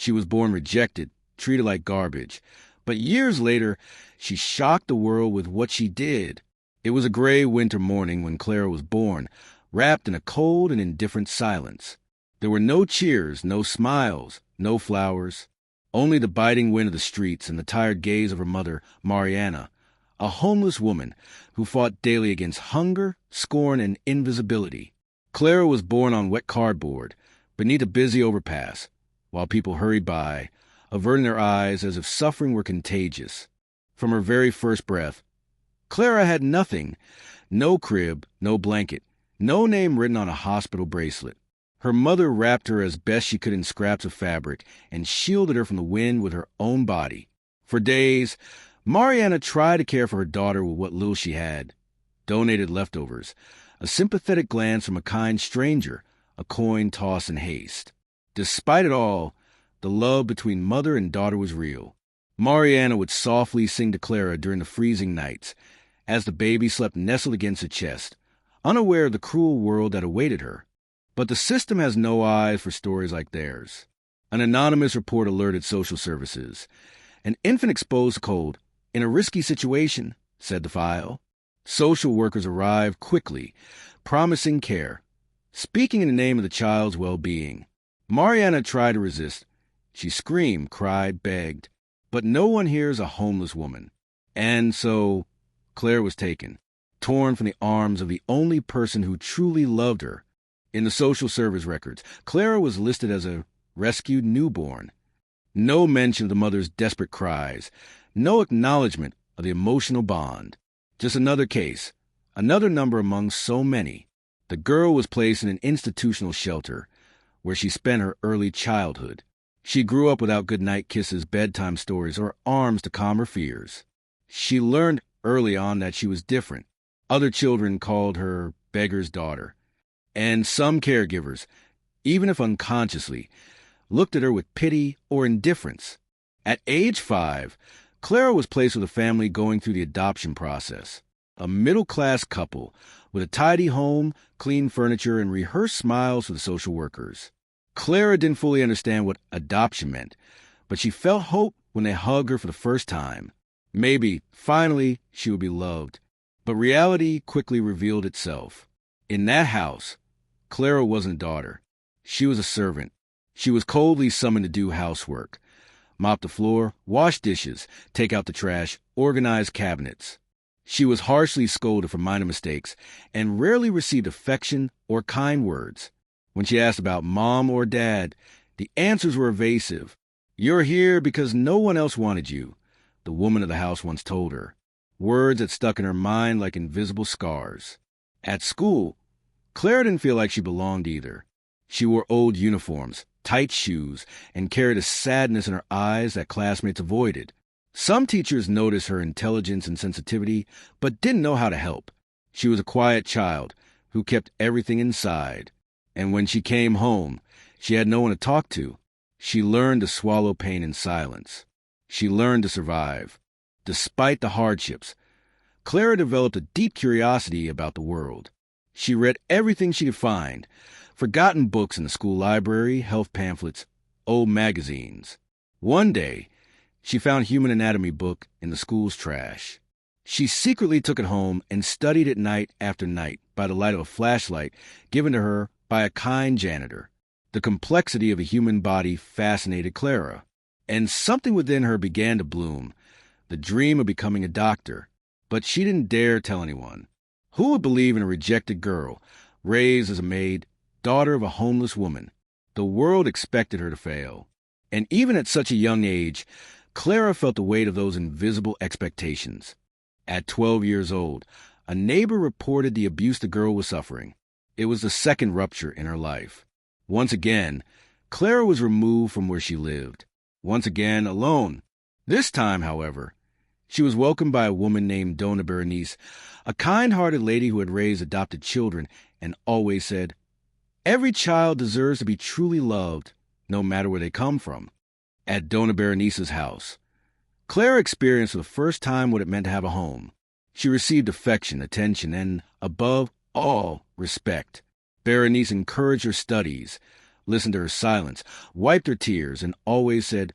She was born rejected, treated like garbage. But years later, she shocked the world with what she did. It was a gray winter morning when Clara was born, wrapped in a cold and indifferent silence. There were no cheers, no smiles, no flowers, only the biting wind of the streets and the tired gaze of her mother, Mariana, a homeless woman who fought daily against hunger, scorn, and invisibility. Clara was born on wet cardboard, beneath a busy overpass, while people hurried by, averting their eyes as if suffering were contagious. From her very first breath, Clara had nothing, no crib, no blanket, no name written on a hospital bracelet. Her mother wrapped her as best she could in scraps of fabric and shielded her from the wind with her own body. For days, Mariana tried to care for her daughter with what little she had. Donated leftovers, a sympathetic glance from a kind stranger, a coin tossed in haste. Despite it all, the love between mother and daughter was real. Mariana would softly sing to Clara during the freezing nights, as the baby slept nestled against her chest, unaware of the cruel world that awaited her. But the system has no eyes for stories like theirs. An anonymous report alerted social services. An infant exposed to cold, in a risky situation, said the file. Social workers arrived quickly, promising care, speaking in the name of the child's well-being. Mariana tried to resist. She screamed, cried, begged. But no one hears a homeless woman. And so Claire was taken, torn from the arms of the only person who truly loved her. In the social service records, Clara was listed as a rescued newborn. No mention of the mother's desperate cries, no acknowledgement of the emotional bond. Just another case, another number among so many. The girl was placed in an institutional shelter, where she spent her early childhood. She grew up without goodnight kisses, bedtime stories, or arms to calm her fears. She learned early on that she was different. Other children called her beggar's daughter. And some caregivers, even if unconsciously, looked at her with pity or indifference. At age 5, Clara was placed with a family going through the adoption process. A middle-class couple with a tidy home, clean furniture, and rehearsed smiles for the social workers. Clara didn't fully understand what adoption meant, but she felt hope when they hugged her for the first time. Maybe, finally, she would be loved. But reality quickly revealed itself. In that house, Clara wasn't a daughter. She was a servant. She was coldly summoned to do housework. Mop the floor, wash dishes, take out the trash, organize cabinets. She was harshly scolded for minor mistakes and rarely received affection or kind words. When she asked about mom or dad, the answers were evasive. "You're here because no one else wanted you," the woman of the house once told her. Words that stuck in her mind like invisible scars. At school, Clara didn't feel like she belonged either. She wore old uniforms, tight shoes, and carried a sadness in her eyes that classmates avoided. Some teachers noticed her intelligence and sensitivity, but didn't know how to help. She was a quiet child who kept everything inside. And when she came home, she had no one to talk to. She learned to swallow pain in silence. She learned to survive. Despite the hardships, Clara developed a deep curiosity about the world. She read everything she could find, forgotten books in the school library, health pamphlets, old magazines. One day, she found a human anatomy book in the school's trash. She secretly took it home and studied it night after night by the light of a flashlight given to her by a kind janitor. The complexity of a human body fascinated Clara, and something within her began to bloom, the dream of becoming a doctor. But she didn't dare tell anyone. Who would believe in a rejected girl, raised as a maid, daughter of a homeless woman? The world expected her to fail. And even at such a young age, Clara felt the weight of those invisible expectations. At 12 years old, a neighbor reported the abuse the girl was suffering. It was the second rupture in her life. Once again, Clara was removed from where she lived. Once again, alone. This time, however, she was welcomed by a woman named Dona Berenice, a kind-hearted lady who had raised adopted children and always said, "Every child deserves to be truly loved, no matter where they come from." At Dona Berenice's house, Clara experienced for the first time what it meant to have a home. She received affection, attention, and, above all, respect. Berenice encouraged her studies, listened to her silence, wiped her tears, and always said,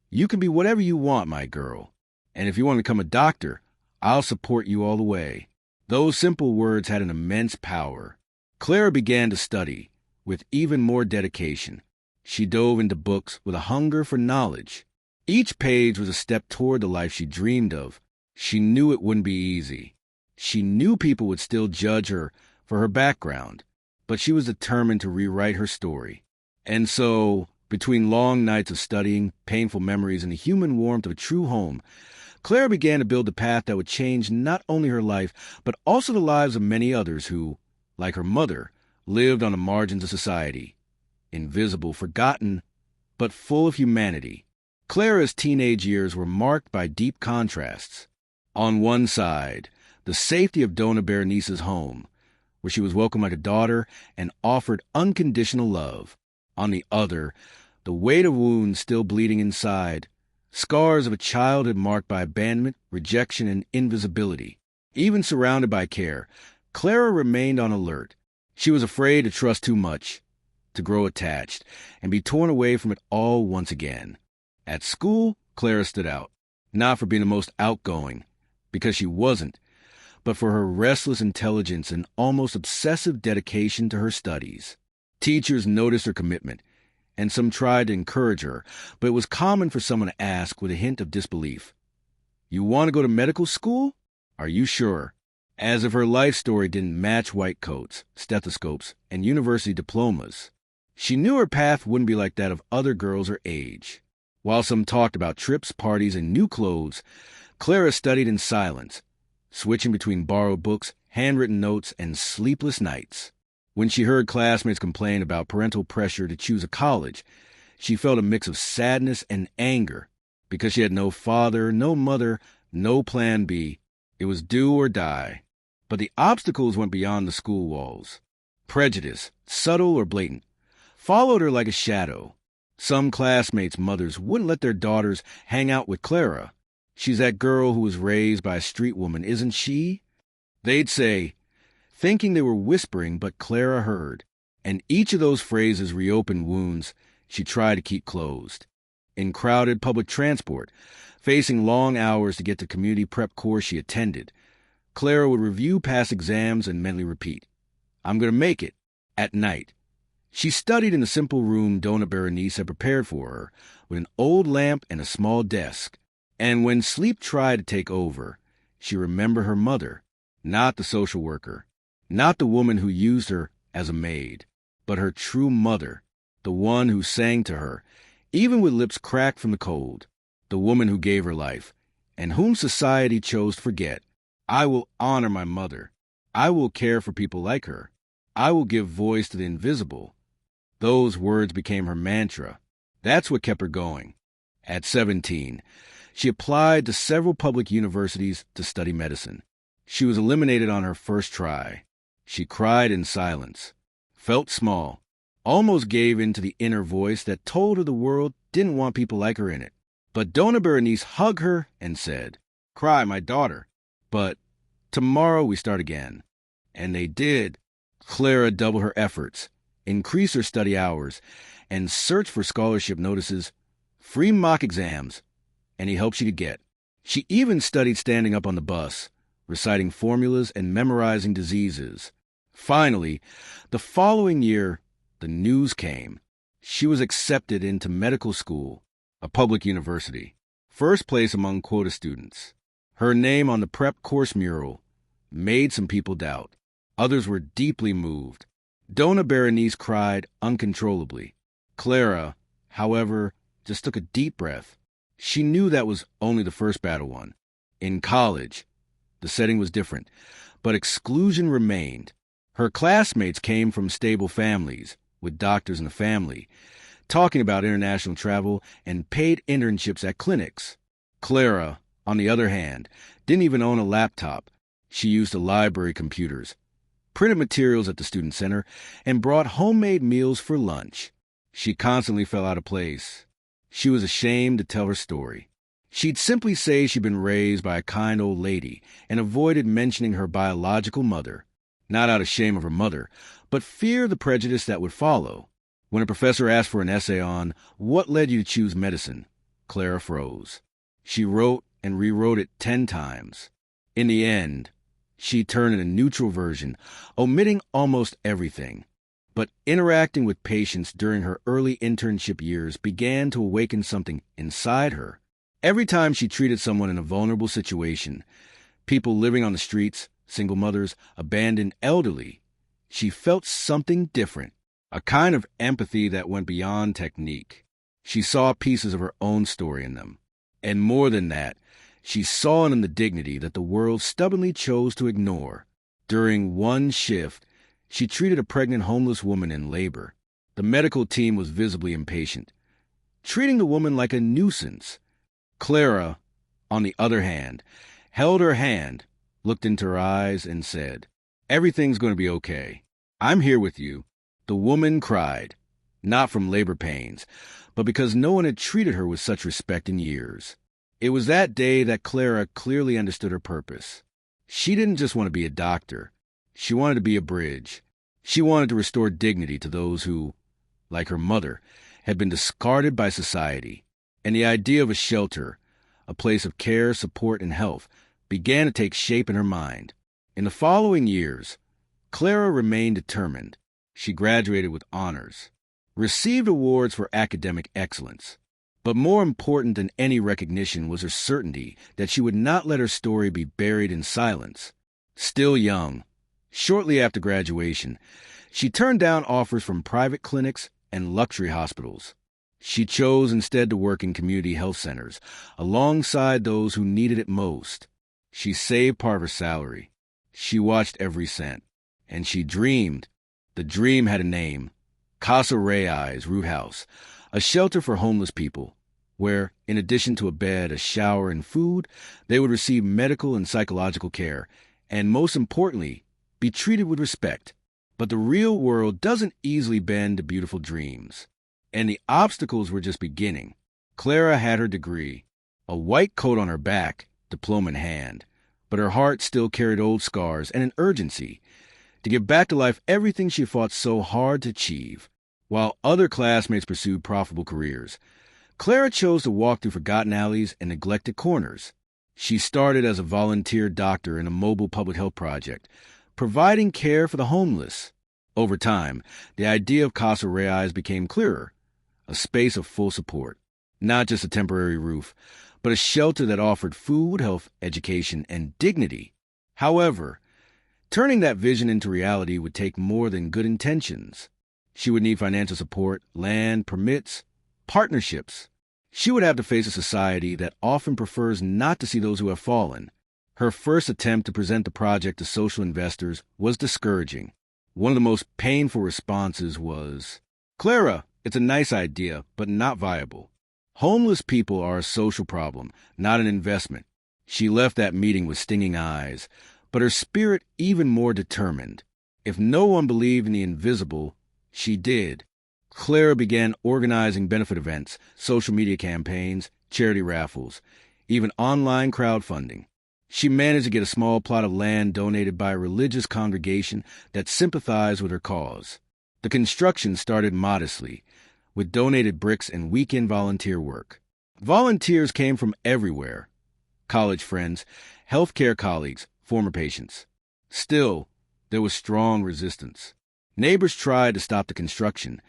"You can be whatever you want, my girl. And if you want to become a doctor, I'll support you all the way." Those simple words had an immense power. Clara began to study with even more dedication. She dove into books with a hunger for knowledge. Each page was a step toward the life she dreamed of. She knew it wouldn't be easy. She knew people would still judge her for her background, but she was determined to rewrite her story. And so, between long nights of studying, painful memories, and the human warmth of a true home, Clara began to build a path that would change not only her life, but also the lives of many others who, like her mother, lived on the margins of society, invisible, forgotten, but full of humanity. Clara's teenage years were marked by deep contrasts. On one side, the safety of Dona Berenice's home, where she was welcomed like a daughter and offered unconditional love. On the other, the weight of wounds still bleeding inside, scars of a childhood marked by abandonment, rejection, and invisibility. Even surrounded by care, Clara remained on alert. She was afraid to trust too much, to grow attached, and be torn away from it all once again. At school, Clara stood out, not for being the most outgoing, because she wasn't, but for her restless intelligence and almost obsessive dedication to her studies. Teachers noticed her commitment, and some tried to encourage her, but it was common for someone to ask with a hint of disbelief, "You want to go to medical school? Are you sure?" As if her life story didn't match white coats, stethoscopes, and university diplomas. She knew her path wouldn't be like that of other girls her age. While some talked about trips, parties, and new clothes, Clara studied in silence, switching between borrowed books, handwritten notes, and sleepless nights. When she heard classmates complain about parental pressure to choose a college, she felt a mix of sadness and anger because she had no father, no mother, no plan B. It was do or die. But the obstacles went beyond the school walls. Prejudice, subtle or blatant, followed her like a shadow. Some classmates' mothers wouldn't let their daughters hang out with Clara. "She's that girl who was raised by a street woman, isn't she?" They'd say, thinking they were whispering, but Clara heard. And each of those phrases reopened wounds she tried to keep closed. In crowded public transport, facing long hours to get to community prep course she attended, Clara would review past exams and mentally repeat, "I'm going to make it," at night. She studied in the simple room Dona Berenice had prepared for her, with an old lamp and a small desk. And when sleep tried to take over, she remembered her mother, not the social worker, not the woman who used her as a maid, but her true mother, the one who sang to her, even with lips cracked from the cold, the woman who gave her life, and whom society chose to forget. "I will honor my mother. I will care for people like her. I will give voice to the invisible." Those words became her mantra. That's what kept her going. At 17, she applied to several public universities to study medicine. She was eliminated on her first try. She cried in silence, felt small, almost gave in to the inner voice that told her the world didn't want people like her in it. But Dona Berenice hugged her and said, "Cry, my daughter. But tomorrow we start again." And they did. Clara doubled her efforts, increased her study hours, and searched for scholarship notices, free mock exams, any help she could get. She even studied standing up on the bus, reciting formulas and memorizing diseases. Finally, the following year, the news came. She was accepted into medical school, a public university, first place among quota students. Her name on the prep course mural made some people doubt. Others were deeply moved. Dona Berenice cried uncontrollably. Clara, however, just took a deep breath. She knew that was only the first battle won. In college, the setting was different, but exclusion remained. Her classmates came from stable families, with doctors in the family, talking about international travel and paid internships at clinics. Clara, on the other hand, didn't even own a laptop. She used the library computers, printed materials at the student center, and brought homemade meals for lunch. She constantly fell out of place. She was ashamed to tell her story. She'd simply say she'd been raised by a kind old lady and avoided mentioning her biological mother, not out of shame of her mother, but fear the prejudice that would follow. When a professor asked for an essay on what led you to choose medicine, Clara froze. She wrote and rewrote it 10 times. In the end, she turned in a neutral version, omitting almost everything. But interacting with patients during her early internship years began to awaken something inside her. Every time she treated someone in a vulnerable situation, people living on the streets, single mothers, abandoned elderly, she felt something different, a kind of empathy that went beyond technique. She saw pieces of her own story in them. And more than that, she saw in them the dignity that the world stubbornly chose to ignore. During one shift, she treated a pregnant homeless woman in labor. The medical team was visibly impatient, treating the woman like a nuisance. Clara, on the other hand, held her hand, looked into her eyes, and said, "Everything's going to be okay. I'm here with you." The woman cried, not from labor pains, but because no one had treated her with such respect in years. It was that day that Clara clearly understood her purpose. She didn't just want to be a doctor. She wanted to be a bridge. She wanted to restore dignity to those who, like her mother, had been discarded by society. And the idea of a shelter, a place of care, support, and health, began to take shape in her mind. In the following years, Clara remained determined. She graduated with honors, received awards for academic excellence. But more important than any recognition was her certainty that she would not let her story be buried in silence. Still young, shortly after graduation, she turned down offers from private clinics and luxury hospitals. She chose instead to work in community health centers, alongside those who needed it most. She saved part of her salary. She watched every cent. And she dreamed. The dream had a name: Casa Reais Root House, a shelter for homeless people, where, in addition to a bed, a shower, and food, they would receive medical and psychological care, and most importantly, be treated with respect. But the real world doesn't easily bend to beautiful dreams. And the obstacles were just beginning. Clara had her degree, a white coat on her back, diploma in hand, but her heart still carried old scars and an urgency to give back to life everything she fought so hard to achieve. While other classmates pursued profitable careers, Clara chose to walk through forgotten alleys and neglected corners. She started as a volunteer doctor in a mobile public health project, providing care for the homeless. Over time, the idea of Casa Reais became clearer: a space of full support, not just a temporary roof, but a shelter that offered food, health, education, and dignity. However, turning that vision into reality would take more than good intentions. She would need financial support, land, permits, partnerships. She would have to face a society that often prefers not to see those who have fallen. Her first attempt to present the project to social investors was discouraging. One of the most painful responses was, "Clara, it's a nice idea, but not viable. Homeless people are a social problem, not an investment." She left that meeting with stinging eyes, but her spirit even more determined. If no one believed in the invisible, she did. Clara began organizing benefit events, social media campaigns, charity raffles, even online crowdfunding. She managed to get a small plot of land donated by a religious congregation that sympathized with her cause. The construction started modestly, with donated bricks and weekend volunteer work. Volunteers came from everywhere: college friends, healthcare colleagues, former patients. Still, there was strong resistance. Neighbors tried to stop the construction,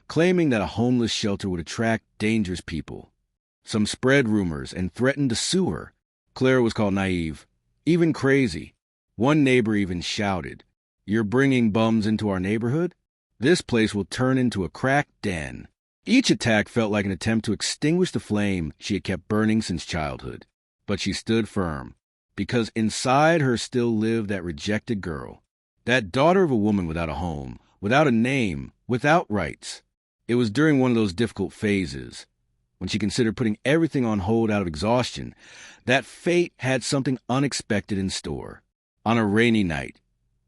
claiming that a homeless shelter would attract dangerous people. Some spread rumors and threatened to sue her. Clara was called naive, even crazy. One neighbor even shouted, "You're bringing bums into our neighborhood? This place will turn into a crack den." Each attack felt like an attempt to extinguish the flame she had kept burning since childhood. But she stood firm, because inside her still lived that rejected girl, that daughter of a woman without a home, without a name, without rights. It was during one of those difficult phases, when she considered putting everything on hold out of exhaustion, that fate had something unexpected in store. On a rainy night,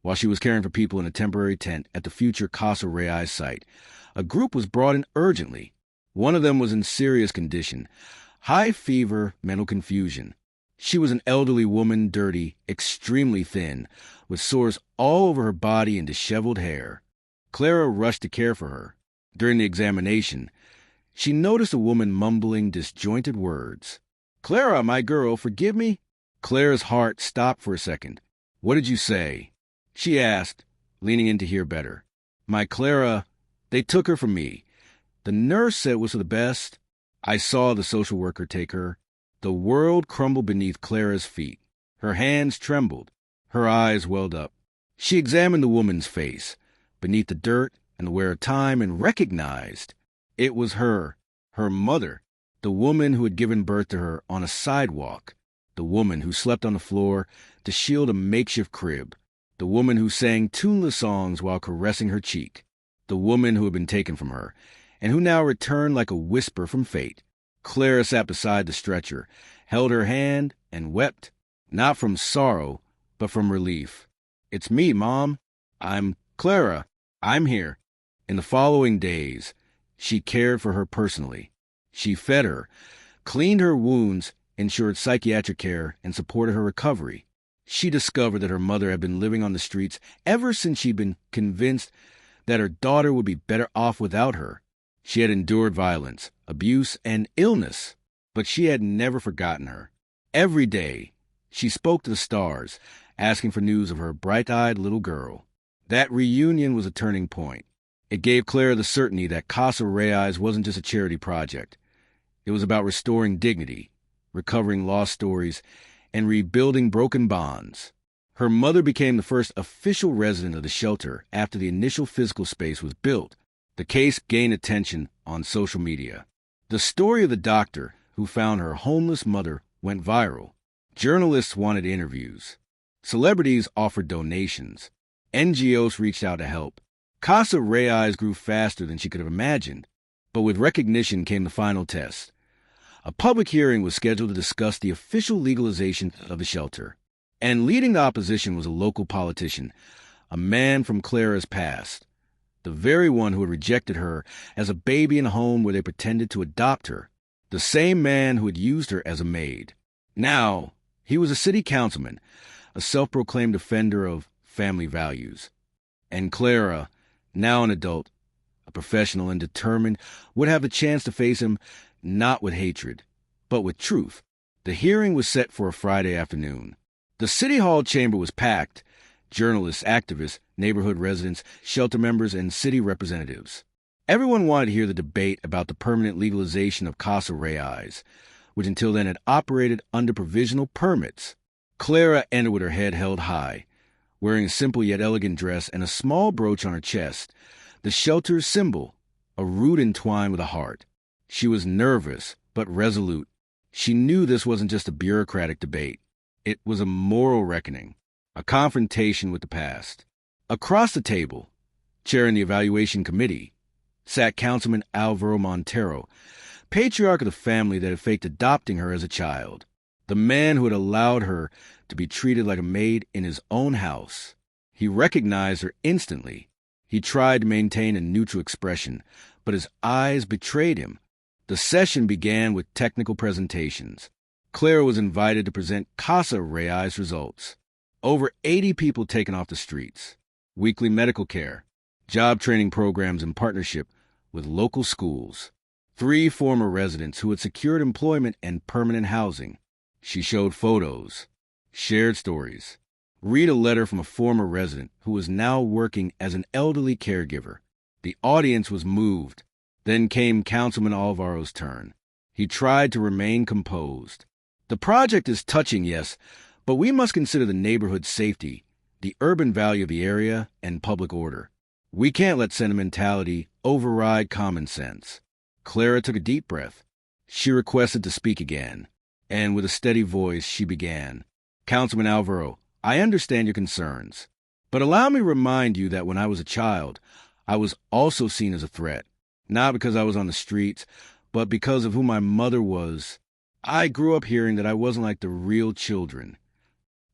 while she was caring for people in a temporary tent at the future Casa Reais site, a group was brought in urgently. One of them was in serious condition: high fever, mental confusion. She was an elderly woman, dirty, extremely thin, with sores all over her body and disheveled hair. Clara rushed to care for her. During the examination, she noticed a woman mumbling disjointed words. "Clara, my girl, forgive me?" Clara's heart stopped for a second. "What did you say?" she asked, leaning in to hear better. "My Clara, they took her from me. The nurse said it was for the best. I saw the social worker take her." The world crumbled beneath Clara's feet. Her hands trembled. Her eyes welled up. She examined the woman's face, beneath the dirt and the wear of time, and recognized it was her mother, the woman who had given birth to her on a sidewalk, the woman who slept on the floor to shield a makeshift crib, the woman who sang tuneless songs while caressing her cheek, the woman who had been taken from her, and who now returned like a whisper from fate. Clara sat beside the stretcher, held her hand, and wept, not from sorrow, but from relief. "It's me, Mom. I'm Clara. I'm here." In the following days, she cared for her personally. She fed her, cleaned her wounds, ensured psychiatric care, and supported her recovery. She discovered that her mother had been living on the streets ever since she'd been convinced that her daughter would be better off without her. She had endured violence, abuse, and illness, but she had never forgotten her. Every day, she spoke to the stars, asking for news of her bright-eyed little girl. That reunion was a turning point. It gave Clara the certainty that Casa Reais wasn't just a charity project. It was about restoring dignity, recovering lost stories, and rebuilding broken bonds. Her mother became the first official resident of the shelter after the initial physical space was built. The case gained attention on social media. The story of the doctor who found her homeless mother went viral. Journalists wanted interviews. Celebrities offered donations. NGOs reached out to help. Casa Reais grew faster than she could have imagined. But with recognition came the final test. A public hearing was scheduled to discuss the official legalization of the shelter. And leading the opposition was a local politician, a man from Clara's past, the very one who had rejected her as a baby in a home where they pretended to adopt her, the same man who had used her as a maid. Now, he was a city councilman, a self-proclaimed defender of family values. And Clara, now an adult, a professional and determined, would have the chance to face him not with hatred, but with truth. The hearing was set for a Friday afternoon. The City Hall chamber was packed. Journalists, activists, neighborhood residents, shelter members, and city representatives. Everyone wanted to hear the debate about the permanent legalization of Casa Reais, which until then had operated under provisional permits. Clara entered with her head held high, wearing a simple yet elegant dress and a small brooch on her chest, the shelter's symbol, a root entwined with a heart. She was nervous, but resolute. She knew this wasn't just a bureaucratic debate. It was a moral reckoning, a confrontation with the past. Across the table, chairing the evaluation committee, sat Councilman Alvaro Montero, patriarch of the family that had faked adopting her as a child, the man who had allowed her to be treated like a maid in his own house. He recognized her instantly. He tried to maintain a neutral expression, but his eyes betrayed him. The session began with technical presentations. Clara was invited to present Casa Reais results. Over 80 people taken off the streets. Weekly medical care. Job training programs in partnership with local schools. 3 former residents who had secured employment and permanent housing. She showed photos. Shared stories. Read a letter from a former resident who was now working as an elderly caregiver. The audience was moved. Then came Councilman Alvaro's turn. He tried to remain composed. The project is touching, yes, but we must consider the neighborhood safety, the urban value of the area, and public order. We can't let sentimentality override common sense. Clara took a deep breath. She requested to speak again, and with a steady voice, she began. "Councilman Alvaro, I understand your concerns, but allow me to remind you that when I was a child, I was also seen as a threat, not because I was on the streets, but because of who my mother was. I grew up hearing that I wasn't like the real children.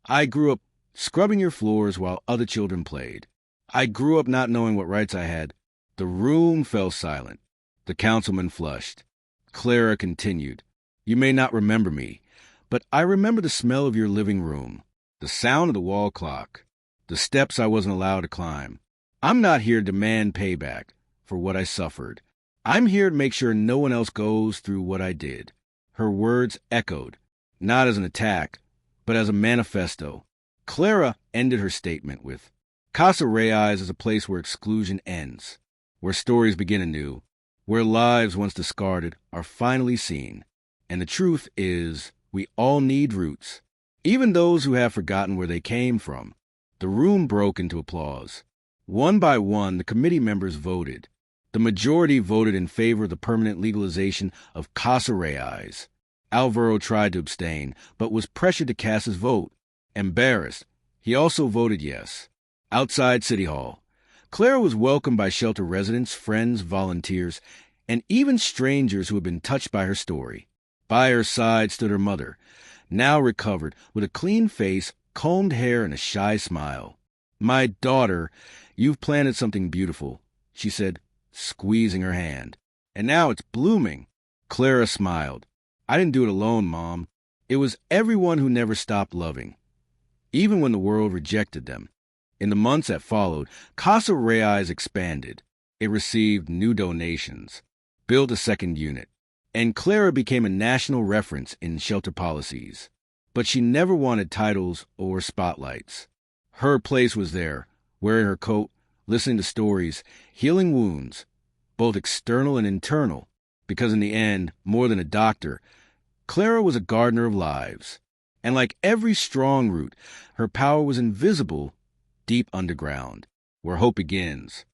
I grew up scrubbing your floors while other children played. I grew up not knowing what rights I had." The room fell silent. The councilman flushed. Clara continued. "You may not remember me, but I remember the smell of your living room, the sound of the wall clock, the steps I wasn't allowed to climb. I'm not here to demand payback. for what I suffered. I'm here to make sure no one else goes through what I did." Her words echoed, not as an attack, but as a manifesto. Clara ended her statement with, "Casa Reais is a place where exclusion ends, where stories begin anew, where lives once discarded are finally seen. And the truth is, we all need roots, even those who have forgotten where they came from." The room broke into applause. One by one, the committee members voted. The majority voted in favor of the permanent legalization of Casa Reais. Alvaro tried to abstain, but was pressured to cast his vote. Embarrassed, he also voted yes. Outside City Hall, Clara was welcomed by shelter residents, friends, volunteers, and even strangers who had been touched by her story. By her side stood her mother, now recovered, with a clean face, combed hair, and a shy smile. "My daughter, you've planted something beautiful," she said, squeezing her hand. "And now it's blooming." Clara smiled. "I didn't do it alone, Mom. It was everyone who never stopped loving, even when the world rejected them." In the months that followed, Casa Reais expanded. It received new donations, built a second unit, and Clara became a national reference in shelter policies. But she never wanted titles or spotlights. Her place was there, wearing her coat, listening to stories, healing wounds, both external and internal, because in the end, more than a doctor, Clara was a gardener of lives. And like every strong root, her power was invisible, deep underground, where hope begins.